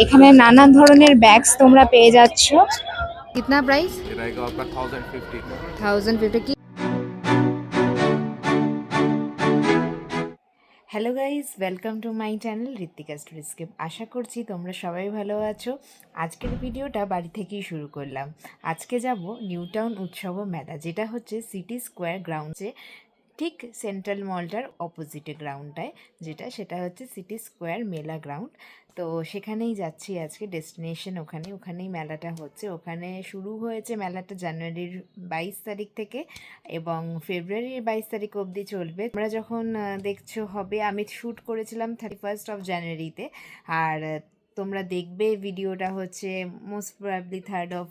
এখানে নানান ধরনের ব্যাগস তোমরা পেয়ে যাচ্ছ। कितना प्राइस? ये रहेगा आपका 1050 का। 1050 की। Hello guys, welcome to my channel Ritwika storyscape. আশা করছি তোমরা সবাই ভালো আছো। আজকের ভিডিওটা বাড়ি থেকেই শুরু করলাম। আজকে যাব নিউ টাউন উৎসব মেলা, যেটা হচ্ছে সিটি স্কোয়ার গ্রাউন্ডে, ঠিক সেন্ট্রাল মলটার অপোজিটে গ্রাউন্ডটায়, সেটা হচ্ছে সিটি স্কোয়ার মেলা গ্রাউন্ড। তো সেখানেই যাচ্ছি আজকে, ডেস্টিনেশন ওখানেই মেলাটা হচ্ছে। ওখানে শুরু হয়েছে মেলাটা জানুয়ারির 22 তারিখ থেকে এবং ফেব্রুয়ারির 22 তারিখ অবধি চলবে। তোমরা যখন দেখছো হবে, আমি শ্যুট করেছিলাম 31st অফ জানুয়ারিতে, আর তোমরা দেখবে ভিডিওটা হচ্ছে মোস্ট প্রবাবলি 3rd অফ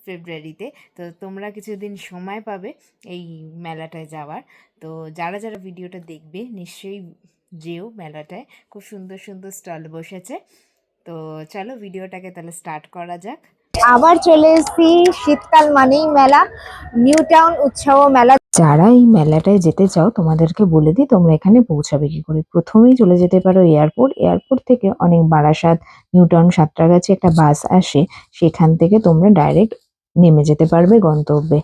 ফেব্রুয়ারিতে। তো তোমরা কিছুদিন সময় পাবে এই মেলাটায় যাওয়ার। তো যারা যারা ভিডিওটা দেখবে নিশ্চয়ই যেও মেলাটায়, খুব সুন্দর সুন্দর স্টল বসেছে। তো চলো ভিডিওটাকে তাহলে স্টার্ট করা যাক। আবার চলে এসেছি, শীতকাল মানেই মেলা, নিউ টাউন উৎসব মেলা। যারা এই মেলাটায় যেতে চাও তোমাদেরকে বলে দিই তোমরা এখানে পৌঁছাবে কি করে। প্রথমেই চলে যেতে পারো এয়ারপোর্ট থেকে অনেক বারাসাত, নিউ টাউন, সাঁতরাগাছি একটা বাস আসে, সেখান থেকে তোমরা ডাইরেক্ট নেমে যেতে পারবে গন্তব্যে।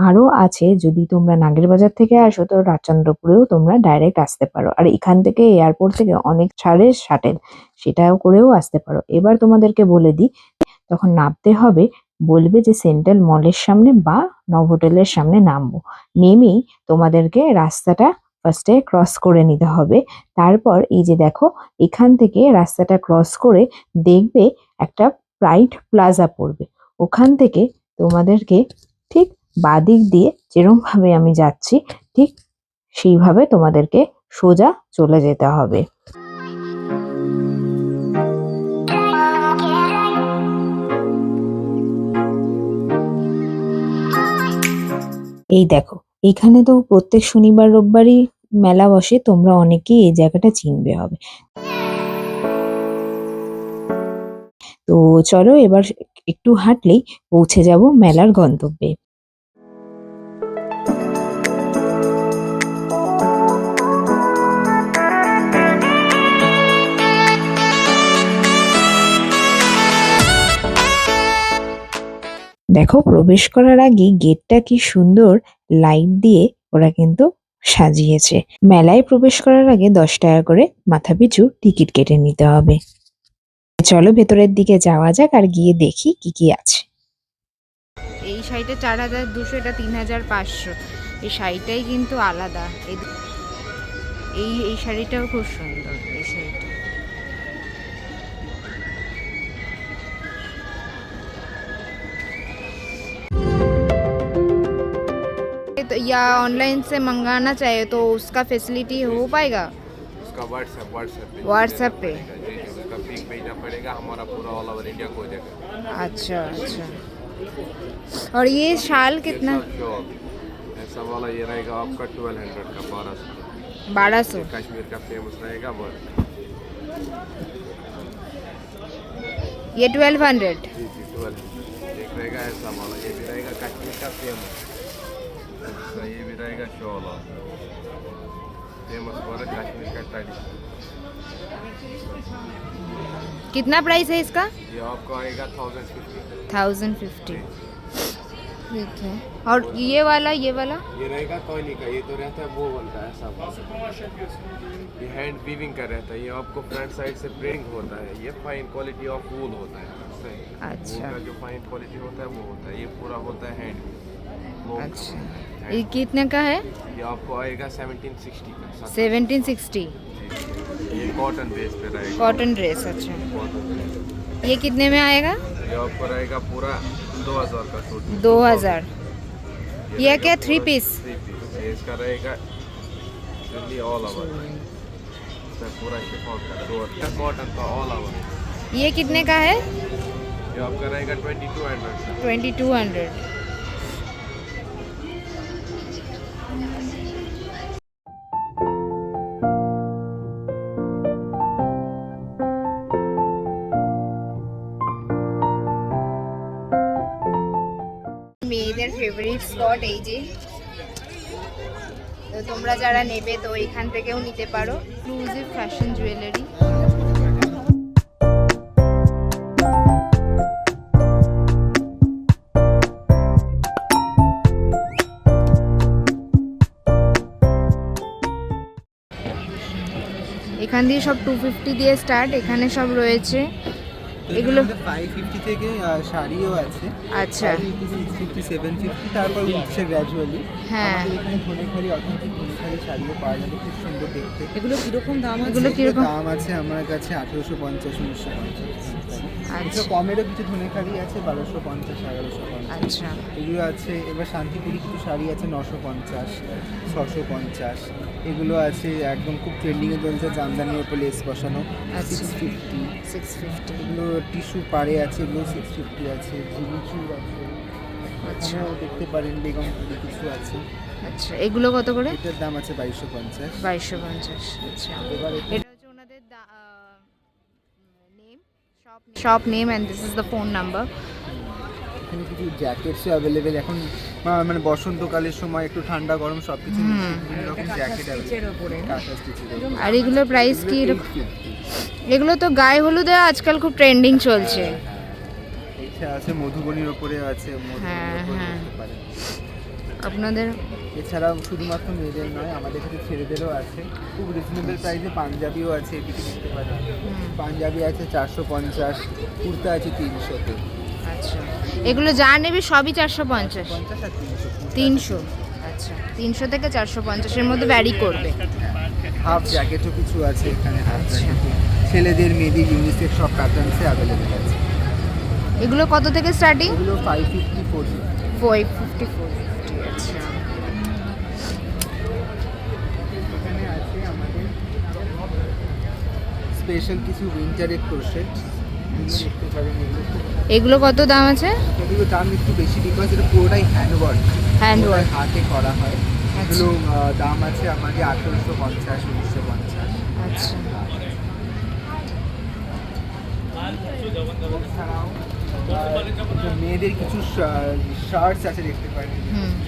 আরও আছে, যদি তোমরা নাগেরবাজার থেকে আসো তো রাজচন্দ্রপুরেও তোমরা ডাইরেক্ট আসতে পারো। আর এখান থেকে এয়ারপোর্ট থেকে অনেক ছাড়ে শাটেল, সেটাও করেও আসতে পারো। এবার তোমাদেরকে বলে দিই, তখন নামতে হবে, বলবে যে সেন্ট্রাল মলের সামনে বা নভোটেলের সামনে নামবো। নেমেই তোমাদেরকে রাস্তাটা ফার্স্টে ক্রস করে নিতে হবে। তারপর এই যে দেখো, এখান থেকে রাস্তাটা ক্রস করে দেখবে একটা প্রাইড প্লাজা পড়বে। ওখান থেকে তোমাদেরকে ঠিক বাদিক দিয়ে যেরকমভাবে আমি যাচ্ছি ঠিক সেইভাবে তোমাদেরকে সোজা চলে যেতে হবে। এই দেখো, এখানে তো প্রত্যেক শনিবার রোববারই মেলা বসে, তোমরা অনেকেই এই জায়গাটা চিনবে হবে। তো চলো এবার একটু হাঁটলেই পৌঁছে যাব মেলার গন্তব্যে। দেখো, প্রবেশ করার আগে গেটটা কি সুন্দর লাইট দিয়ে ওরা কিন্তু সাজিয়েছে। মেলায় প্রবেশ করার আগে 10 টাকা করে মাথাপিছু টিকিট কেটে নিতে হবে। চলো ভেতরের দিকে যাওয়া যাক আর গিয়ে দেখি কি কি আছে। এই শাড়িটা 4200, এটা 3500। এই শাড়িটাই কিন্তু আলাদা। এই শাড়িটাও খুব সুন্দর। এই শাড়িটা तो या ऑनलाइन से मंगाना चाहिए तो उसका फैसिलिटी हो पाएगा? उसका व्हाट्सएप पे उसका पिक भेजना पड़ेगा, हमारा पूरा ऑल ओवर इंडिया को देगा। अच्छा अच्छा। और ये शाल कितना? ऐसा वाला ये रहेगा आपका 1200 का, 1200। 1200 कश्मीर का फेमस रहेगा वो। ये 1200। जी 1200 एक रहेगा ऐसा वाला, ये भी रहेगा कश्मीर का फेमस। ये भी रहेगा शॉल फेमस वाला कश्मीर का ट्रेडिशन। कितना प्राइस है इसका? ये आपको आएगा 1050। 1050। ठीक है। और ये वाला ये रहेगा कोयनी का, ये तो रहता है वो बनता है ऐसा, ये हैंड वीविंग का रहता है। ये आपको फ्रंट साइड से प्रिंटिंग होता है। ये फाइन क्वालिटी ऑफ वूल होता है। अच्छा। वूल का जो फाइन क्वालिटी होता है वो होता है, ये पूरा होता है हैंड। अच्छा, ये कितने का है? ये आपको आएगा 1760 का। 1760। ये कॉटन बेस पे रहेगा। Cotton dress. अच्छा, ये कितने में आएगा? ये आपको रहेगा पूरा 2000 का सूट। 2000। ये क्या 3 पीस? 3 पीस ये इसका रहेगा ऑल ओवर पूरा शिफॉन का कॉटन का ऑल ओवर। ये कितने का है? ये आपका रहेगा 2200 का। 2200। মেয়েদের ফেভারিট স্পট এই যে, তো তোমরা যারা নেবে তো এখান থেকেও নিতে পারো। Exclusive fashion jewellery. এখান দিয়ে সব 250 দিয়ে স্টার্ট, এখানে সব রয়েছে। এগুলো 550 থেকে শাড়িও আছে। আচ্ছা 650 750 তারপর উঠছে গ্র্যাজুয়ালি। হ্যাঁ। আমাদের এখানে ধনেখালি অথেন্টিক ধনেখালি শাড়িও পাওয়া যাবে, খুব সুন্দর দেখতে। এগুলো কিরকম দাম আছে? এগুলো এগুলোর কিরকম দাম আছে আমার কাছে 1850 1950। আচ্ছা কমেরও কিছু ধনেখালি আছে 1250 1150। আচ্ছা এগুলো আছে। এবার শান্তিপুরি কিছু শাড়ি আছে 950 650। এগুলো আছে একদম খুব ট্রেন্ডিংয়ে চলছে, জামদানির উপর লেস বসানো, আচ্ছা। 650। 650। এগুলো টিস্যু পাড়ে আছে, এগুলো 650 আছে। জিমিচু আছে, আচ্ছা এখানেও দেখতে পারেন বেগমপুরি কিছু আছে। আচ্ছা এগুলো কত করে? এটার দাম আছে 2250। 2250। আচ্ছা এবার এটা হচ্ছে ওনাদের name, shop name and this is the phone number. এখানে কিছু জ্যাকেটসও অ্যাভেলেবেল এখন, মানে বসন্তকালের সময় একটু ঠান্ডা গরম সব কিছু বিভিন্ন রকম জ্যাকেট অ্যাভেলেবেল। কাঁথা স্টিচের আর এগুলোর প্রাইস কি? 850। এগুলো তো গায়ে হলুদে আজকাল খুব ট্রেন্ডিং চলছে। এছাড়া আছে মধুবনীর ওপরে আছে, হ্যাঁ, মধুবনীর ওপরে হ্যাঁ। দেখতে পারেন। আপনাদের এছাড়াও শুধুমাত্র মেয়েদের নয়, আমাদের কাছে ছেলেদেরও আছে খুব রিজনেবল প্রাইসে। পাঞ্জাবিও আছে, এদিকে দেখতে পারেন। পাঞ্জাবি আছে 450, কুর্তা আছে 300-তে। আচ্ছা এগুলো যা নেবে সবই 450? 50 আর 300। 300। আচ্ছা 300 থেকে 450 এর মধ্যে ভ্যারি করবে। হাফ জ্যাকেটও কিছু আছে এখানে, হাফ আচ্ছা। জ্যাকেট ছেলেদের মেয়েদের ইউনিসেক্স সব প্যাটার্নসে অ্যাভেলেবেল আছে। এগুলো কত থেকে স্টার্টিং? এগুলো 550 450। 450 450। আচ্ছা এখানে আছে আমাদের স্পেশাল কিছু উইন্টারের ক্রোশেট, দেখতে পারেন। এগুলো খুব, এগুলো কত দাম আছে? এগুলো দাম একটু বেশি বিকজ এটা পুরোটাই হ্যান্ডওয়ার্ক, হ্যান্ডওয়ার্ক। হাতে করা হয়। আচ্ছা। এগুলো দাম আছে আমাদের 1850 1950। আচ্ছা এছাড়াও মেয়েদের কিছু শার্টস আছে দেখতে পারেন।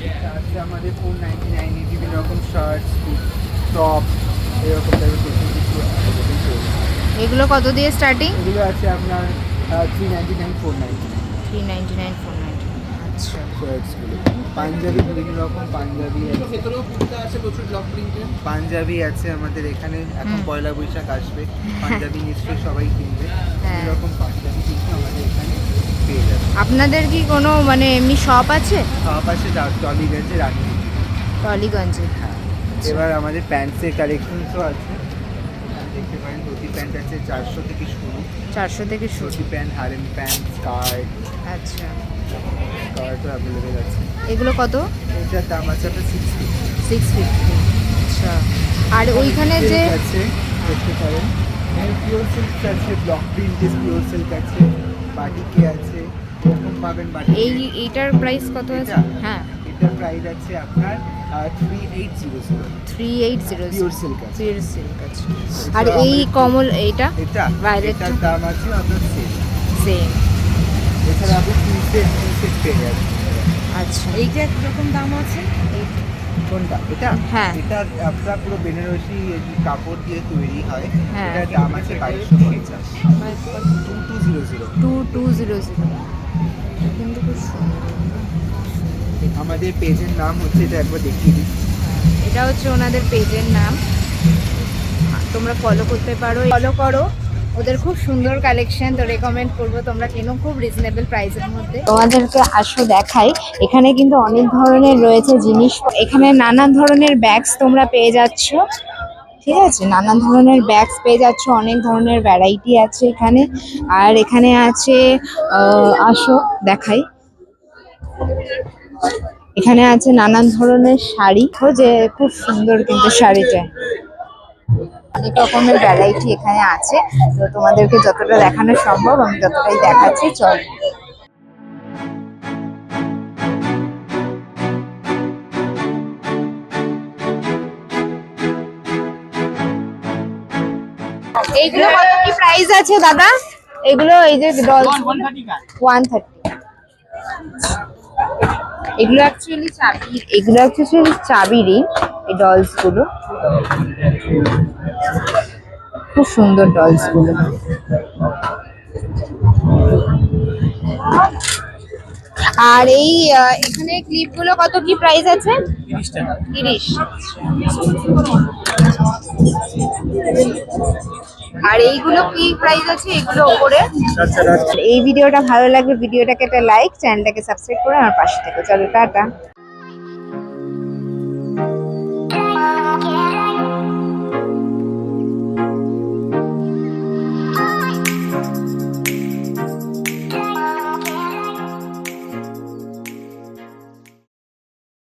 এটা আছে আমাদের 499 এ বিভিন্ন রকম শার্টস, টপ, এরকম টাইপের কিছু available চলছে। এগুলো কত দিয়ে স্টার্টিং? এগুলো আছে আপনার 399 499 399 499। আচ্ছা শার্টসগুলো। পাঞ্জাবি বিভিন্ন রকম পাঞ্জাবি আছে, ভেতরেও কুর্তা আছে প্রচুর ব্লক প্রিন্টের পাঞ্জাবি আছে আমাদের এখানে। এখন পয়লা বৈশাখ আসবে, পাঞ্জাবি নিশ্চয়ই সবাই কিনবে। বিভিন্ন রকম পাঞ্জাবি কিন্তু আমাদের এখানে পেয়ে যাবে। আপনাদের কি কোনো মানে এমনি শপ আছে? সব আছে টলিগঞ্জে, রাজনীতি। টলিগঞ্জে। হ্যাঁ। এবার আমাদের প্যান্টসের কালেকশনসও আছে। দেখতে পারেন ধুতি প্যান্ট আছে 400 থেকে শুরু। 400 থেকে শুরু। Dhoti pant, harem pant, skirt, আচ্ছা স্কার্টও অ্যাভেলেবেল আছে। এগুলো কত? এটার দাম আছে আপনার 650। 650। আচ্ছা আর ওইখানে যে সিল্ক আছে দেখতে পারেন, পিওর সিল্ক আছে, ব্লক প্রিন্টেড পিওর সিল্ক আছে, বাটিকে আছে, এরকম পাবেন বাটিকে। এইটার প্রাইস কত আছে? এটা? হ্যাঁ এটার প্রাইস আছে আপনার 3800। 3800 পিওর সিল্ক আছে। পিওর সিল্ক আছে। আর এই কমল এইটা এটা Violet এটার দাম আছে আপনার সেম। এছাড়া আপনি পিসের পেয়ে যাবেন। আচ্ছা এইটা কিরকম দাম আছে? কোনটা? এটা? হ্যাঁ। এটা আপনার পুরো বেনারসি কাপড় দিয়ে তৈরি হয়। হ্যাঁ। এটার দাম আছে 2250। 2200। 2200। কিন্তু খুব সুন্দর। আমাদের পেজের নাম হচ্ছে, এটা একবার দেখিয়ে দিই। এটা হচ্ছে ওনাদের পেজের নাম, তোমরা ফলো করতে পারো, ফলো করো। ওদের খুব সুন্দর কালেকশন, তো রেকমেন্ড করবো তোমরা কেনো, খুব রিজনেবল প্রাইসের মধ্যে। তোমাদেরকে আসো দেখাই, এখানে কিন্তু অনেক ধরনের রয়েছে জিনিস। এখানে নানান ধরনের ব্যাগস তোমরা পেয়ে যাচ্ছ, ঠিক আছে, নানান ধরনের ব্যাগস পেয়ে যাচ্ছ, অনেক ধরনের ভ্যারাইটি আছে এখানে। আর এখানে আছে আসো দেখাই, এখানে আছে নানান ধরনের শাড়ি, যে খুব সুন্দর কিন্তু শাড়িটা, অনেক রকমের ভ্যারাইটি এখানে আছে। তো তোমাদেরকে যতটা দেখানো সম্ভব আমি ততটাই দেখাচ্ছি, চল। এইগুলো কত কি প্রাইস আছে দাদা? এগুলো এই যে ডল 130। এগুলো অ্যাকচুয়ালি চাবি রিং, এই ডলস গুলো খুব সুন্দর, ডলস গুলো। আর এই এখানে ক্লিপগুলো কত কি প্রাইস আছে? 30। আর এইগুলো কি প্রাইস আছে এগুলো উপরে? এই ভিডিওটা ভালো লাগবে, ভিডিওটাকে একটা লাইক, চ্যানেলটাকে সাবস্ক্রাইব করে আমার পাশে থেকো। চলো টাটা।